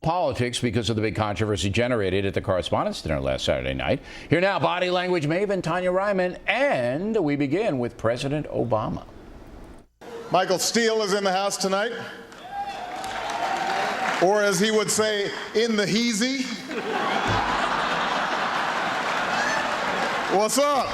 politics because of the big controversy generated at the Correspondents' dinner last Saturday night. Here now, body language maven Tonya Reiman, and we begin with President Obama. Michael Steele is in the house tonight, or as he would say, in the heezy. What's up?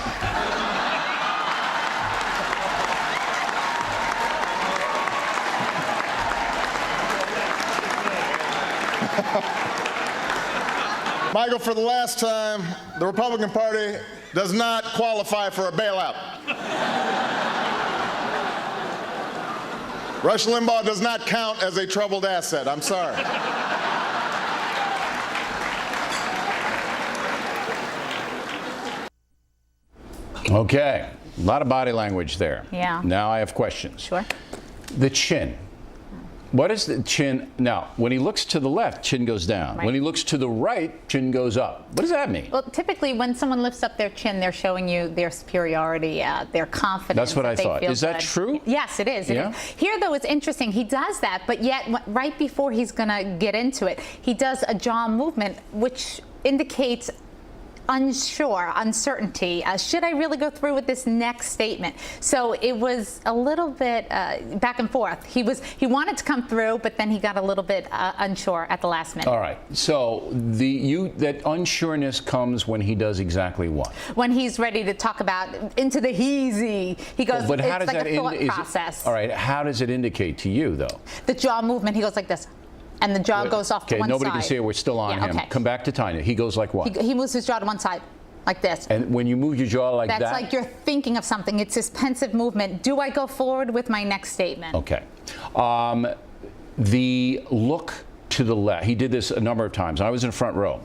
Michael, for the last time, the Republican Party does not qualify for a bailout. Rush Limbaugh does not count as a troubled asset. I'm sorry. Okay, a lot of body language there. Yeah. Now I have questions. Sure. The chin. What is the chin? Now, when he looks to the left, chin goes down. Right. When he looks to the right, chin goes up. What does that mean? Well, typically, when someone lifts up their chin, they're showing you their superiority, their confidence. That's what I thought. Is that good. true? Yes, it is. Yeah? Here, though, it's interesting. He does that, but yet, right before he's going to get into it, he does a jaw movement, which indicates unsure, uncertainty. Should I really go through with this next statement? So it was a little bit back and forth. He wanted to come through, but then he got a little bit unsure at the last minute. All right. So that unsureness comes when he does exactly what? When he's ready to talk about into the heezy, he goes. But how it's does like that a thought process. All right. How does it indicate to you, though? The jaw movement. He goes like this. And the jaw goes off to one side. Okay, nobody can see it. We're still on him. Okay. Come back to Tonya. He goes like what? He moves his jaw to one side, like this. And when you move your jaw like that? That's like you're thinking of something. It's this pensive movement. Do I go forward with my next statement? Okay. The look to the left. He did this a number of times. I was in the front row.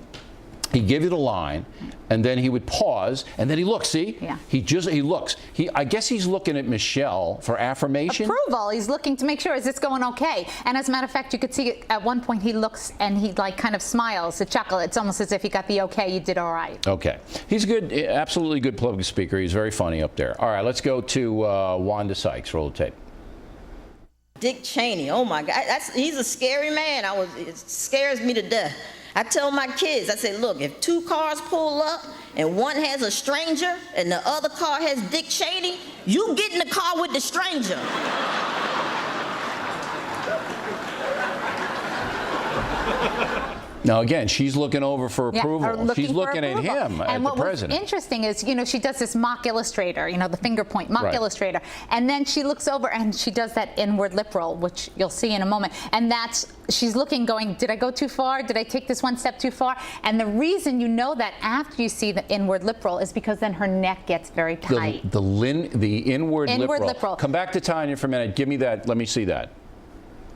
He'd give you the line, and then he would pause, and then he looks. See? Yeah. He looks. I guess he's looking at Michelle for affirmation. Approval. He's looking to make sure, is this going okay? And as a matter of fact, you could see at one point he looks and he like kind of smiles, a chuckle. It's almost as if he got the okay, you did all right. Okay. He's good, absolutely good public speaker. He's very funny up there. All right, let's go to Wanda Sykes. Roll the tape. Dick Cheney, oh my God, he's a scary man. It scares me to death. I tell my kids, I say, look, if two cars pull up and one has a stranger and the other car has Dick Cheney, you get in the car with the stranger. Now, again, she's looking over for approval. She's looking at him, at the president. And what's interesting is, she does this mock illustrator, the finger point, mock illustrator. And then she looks over and she does that inward lip roll, which you'll see in a moment. And she's looking, going, did I go too far? Did I take this one step too far? And the reason you know that after you see the inward lip roll is because then her neck gets very tight. The inward lip roll. Come back to Tonya for a minute. Give me that. Let me see that.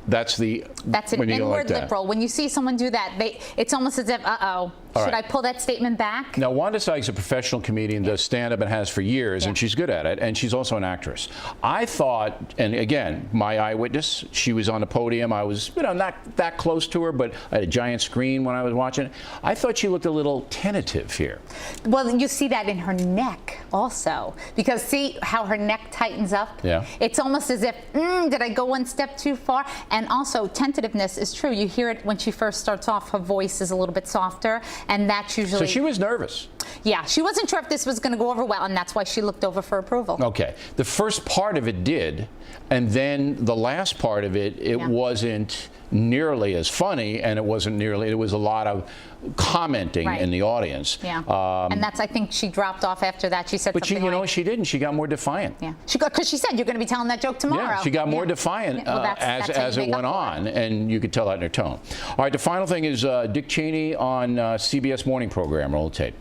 That's an inward lip roll. When you see someone do that, it's almost as if, should I pull that statement back? Now, Wanda Sykes is a professional comedian, does stand-up and has for years, and she's good at it, and she's also an actress. I thought, and again, my eyewitness, she was on the podium. I was, not that close to her, but I had a giant screen when I was watching it. I thought she looked a little tentative here. Well, you see that in her neck also, because see how her neck tightens up? Yeah. It's almost as if, did I go one step too far? And also, tentativeness is true. You hear it when she first starts off, her voice is a little bit softer, and that's usually... So she was nervous. Yeah, she wasn't sure if this was going to go over well, and that's why she looked over for approval. Okay. The first part of it did, and then the last part of it, wasn't nearly as funny, and it was a lot of commenting in the audience. Yeah. And that's, I think she dropped off after that. She said something But she didn't. She got more defiant. Yeah. Because she said, you're going to be telling that joke tomorrow. Yeah, she got more defiant as it went on, and you could tell that in her tone. All right, the final thing is Dick Cheney on CBS morning program. Roll the tape.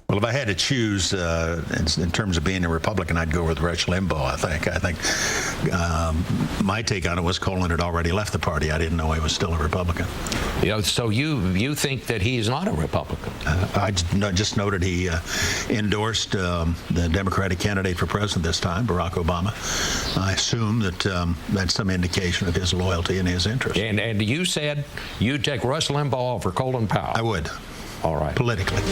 Well, if I had to choose in terms of being a Republican, I'd go with Rush Limbaugh, I think my take on it was Colin had already left the party. I didn't know he was still a Republican. So you think that he's not a Republican? I just noted he endorsed the Democratic candidate for president this time, Barack Obama. I assume that that's some indication of his loyalty and his interest. And you said you'd take Rush Limbaugh over Colin Powell. I would. All right. Politically.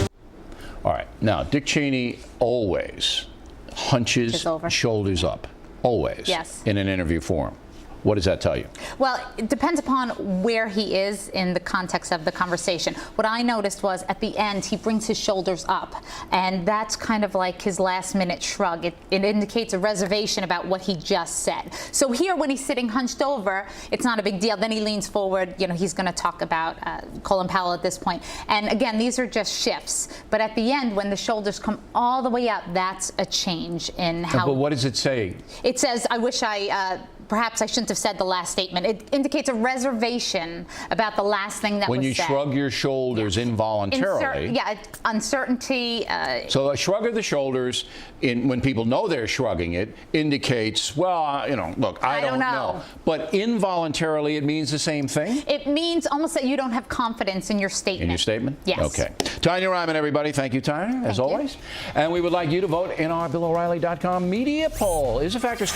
All right. Now, Dick Cheney always hunches shoulders up. Always. Yes. In an interview forum. What does that tell you? Well, it depends upon where he is in the context of the conversation. What I noticed was at the end, he brings his shoulders up, and that's kind of like his last-minute shrug. It indicates a reservation about what he just said. So here, when he's sitting hunched over, it's not a big deal. Then he leans forward. You know, he's going to talk about Colin Powell at this point. And again, these are just shifts. But at the end, when the shoulders come all the way up, that's a change in how. But what does it say? It says, I wish perhaps I shouldn't have said the last statement. It indicates a reservation about the last thing that was said. When you shrug your shoulders involuntarily. Uncertainty. So a shrug of the shoulders, when people know they're shrugging it, indicates, well, you know, look, I don't know. But involuntarily, it means the same thing? It means almost that you don't have confidence in your statement. In your statement? Yes. Okay. Tonya Reiman, everybody. Thank you, Tonya, as always. And we would like you to vote in our BillO'Reilly.com media poll. Is the Factors